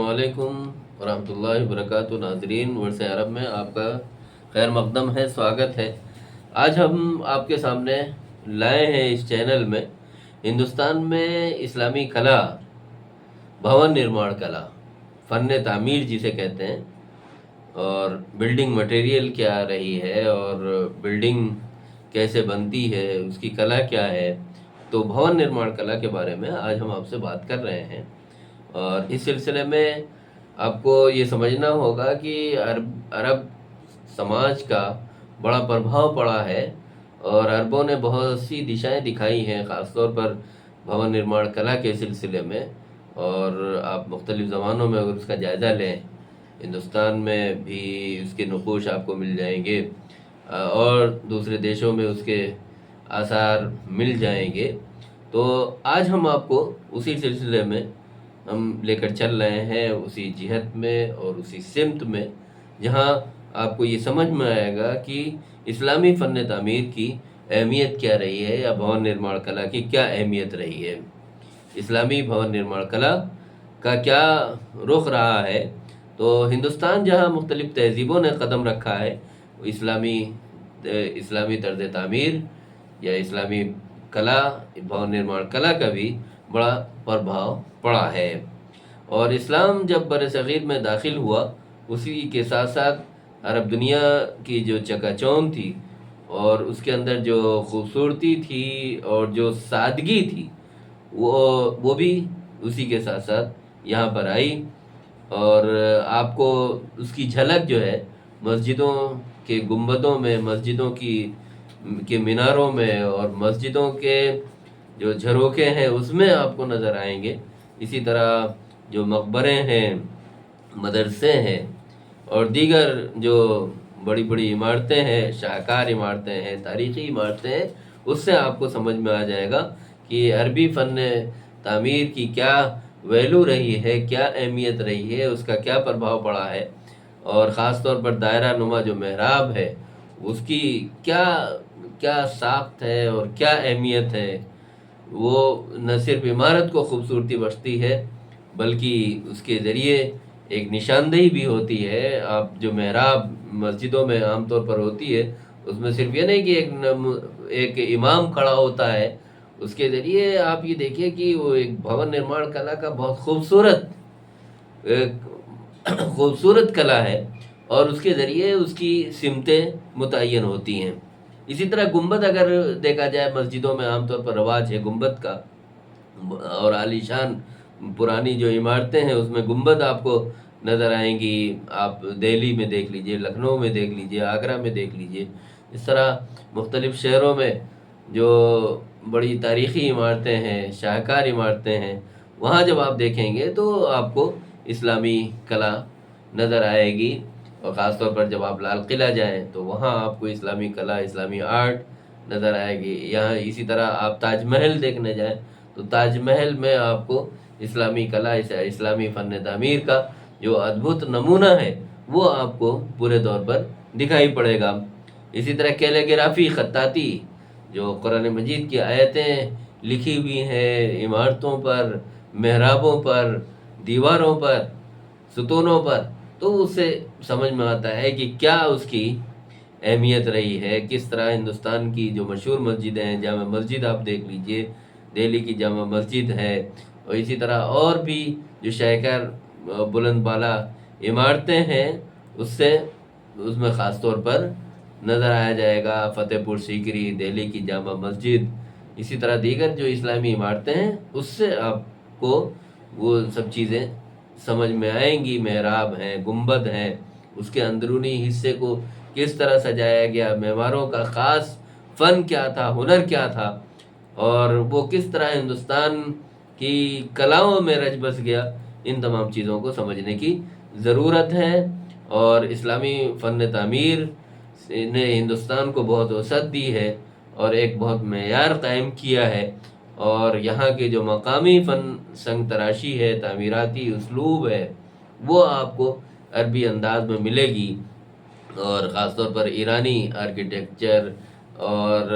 वालेकुम वरहमतुल्लाहि वबरकातुहू। नाज़रीन, वर्ष अरब में आपका खैर मक़दम है, स्वागत है। आज हम आपके सामने लाए हैं इस चैनल में हिंदुस्तान में इस्लामी कला, भवन निर्माण कला, फ़न तामीर जिसे कहते हैं, और बिल्डिंग मटेरियल क्या रही है और बिल्डिंग कैसे बनती है, उसकी कला क्या है। तो भवन निर्माण कला के बारे में आज हम आपसे बात कर रहे हैं। और इस सिलसिले में आपको ये समझना होगा कि अरब समाज का बड़ा प्रभाव पड़ा है और अरबों ने बहुत सी दिशाएं दिखाई हैं, ख़ासतौर पर भवन निर्माण कला के सिलसिले में। और आप मुख्तलिफ़ ज़मानों में अगर उसका जायज़ा लें, हिंदुस्तान में भी उसके नक़ूश आपको मिल जाएंगे और दूसरे देशों में उसके आसार मिल जाएंगे। तो आज हम आपको उसी सिलसिले में हम लेकर चल रहे हैं, उसी जिहत में और उसी सिमत में जहां आपको ये समझ में आएगा कि इस्लामी फ़न तामीर की अहमियत क्या रही है या भवन निर्माण कला की क्या अहमियत रही है, इस्लामी भवन निर्माण कला का क्या रुख रहा है। तो हिंदुस्तान जहां मुख्तलिफ़ तहज़ीबों ने कदम रखा है, इस्लामी तर्ज़ तामीर या इस्लामी कला, भवन निर्माण कला का भी बड़ा प्रभाव पड़ा है। और इस्लाम जब बरसग़ीर में दाखिल हुआ, उसी के साथ साथ अरब दुनिया की जो चकाचौंध थी और उसके अंदर जो खूबसूरती थी और जो सादगी थी, वो भी उसी के साथ साथ यहाँ पर आई। और आपको उसकी झलक जो है मस्जिदों के गुंबदों में, मस्जिदों के मीनारों में और मस्जिदों के जो झरोखे हैं उसमें आपको नज़र आएंगे। इसी तरह जो मकबरे हैं, मदरसे हैं और दीगर जो बड़ी बड़ी इमारतें हैं, शाहकार इमारतें हैं, तारीख़ी इमारतें हैं, उससे आपको समझ में आ जाएगा कि अरबी फ़न तामीर की क्या वैल्यू रही है, क्या अहमियत रही है, उसका क्या प्रभाव पड़ा है। और ख़ास तौर पर दायरा नुमा जो महराब है उसकी क्या क्या साख्त है और क्या अहमियत है। वो न सिर्फ इमारत को खूबसूरती बख्शती है बल्कि उसके ज़रिए एक निशानदेही भी होती है। आप जो महराब मस्जिदों में आमतौर पर होती है, उसमें सिर्फ ये नहीं कि एक इमाम खड़ा होता है, उसके ज़रिए आप ये देखिए कि वो एक भवन निर्माण कला का बहुत खूबसूरत कला है और उसके ज़रिए उसकी सिमतें मुतय्यन होती हैं। इसी तरह गुंबद अगर देखा जाए, मस्जिदों में आमतौर पर रवाज है गुंबद का, और आलीशान पुरानी जो इमारतें हैं उसमें गुंबद आपको नज़र आएंगी। आप दिल्ली में देख लीजिए, लखनऊ में देख लीजिए, आगरा में देख लीजिए। इस तरह मुख्तलिफ़ शहरों में जो बड़ी तारीख़ी इमारतें हैं, शाहकार इमारतें हैं, वहाँ जब आप देखेंगे तो आपको इस्लामी कला नज़र आएगी। और ख़ास तौर पर जब आप लाल किला जाएँ तो वहाँ आपको इस्लामी कला, इस्लामी आर्ट नज़र आएगी। यहाँ इसी तरह आप ताजमहल देखने जाएँ तो ताजमहल में आपको इस्लामी कला, इस्लामी फ़न तामीर का जो अद्भुत नमूना है वो आपको पूरे तौर पर दिखाई पड़ेगा। इसी तरह कैलीग्राफी, ख़त्ताती, जो कुरान मजीद की आयतें लिखी हुई हैं इमारतों पर, महराबों पर, दीवारों पर, सुतूनों पर, तो उससे समझ में आता है कि क्या उसकी अहमियत रही है। किस तरह हिंदुस्तान की जो मशहूर मस्जिदें हैं, जामा मस्जिद आप देख लीजिए, दिल्ली की जामा मस्जिद है, और इसी तरह और भी जो शाहकार बुलंद बाला इमारतें हैं उसमें ख़ास तौर पर नज़र आया जाएगा फ़तेहपुर सीकरी, दिल्ली की जामा मस्जिद। इसी तरह दीगर जो इस्लामी इमारतें हैं उससे आपको वो सब चीज़ें समझ में आएंगी। महराब हैं, गुंबद हैं, उसके अंदरूनी हिस्से को किस तरह सजाया गया, मेमारों का ख़ास फ़न क्या था, हुनर क्या था, और वो किस तरह हिंदुस्तान की कलाओं में रच बस गया। इन तमाम चीज़ों को समझने की ज़रूरत है। और इस्लामी फ़न तामीर ने हिंदुस्तान को बहुत वसअत दी है और एक बहुत मेयार कायम किया है। और यहाँ के जो मकामी फ़न संग तराशी है, तामीराती उसलूब है, वो आपको अरबी अंदाज में मिलेगी। और ख़ास तौर पर ईरानी आर्किटेक्चर, और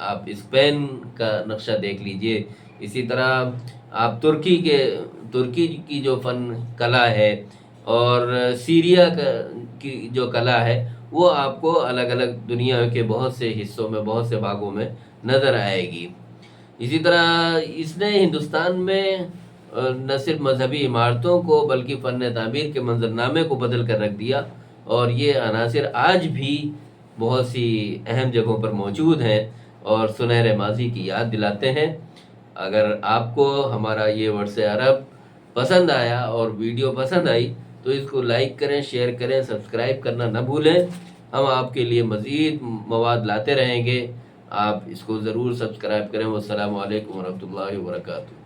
आप स्पेन का नक्शा देख लीजिए। इसी तरह आप तुर्की के ترکی کی جو فن کلا ہے اور سیریا کی جو کلا ہے وہ آپ کو الگ الگ دنیا کے بہت سے حصوں میں، بہت سے بھاگوں میں نظر آئے گی۔ اسی طرح اس نے ہندوستان میں نہ صرف مذہبی عمارتوں کو بلکہ فن تعمیر کے منظرنامے کو بدل کر رکھ دیا، اور یہ عناصر آج بھی بہت سی اہم جگہوں پر موجود ہیں اور سنہرے ماضی کی یاد دلاتے ہیں۔ اگر آپ کو ہمارا یہ ورثہ عرب پسند آیا اور ویڈیو پسند آئی تو اس کو لائک کریں، شیئر کریں، سبسکرائب کرنا نہ بھولیں۔ ہم آپ کے لیے مزید مواد لاتے رہیں گے، آپ اس کو ضرور سبسکرائب کریں۔ والسلام علیکم ورحمۃ اللہ وبرکاتہ۔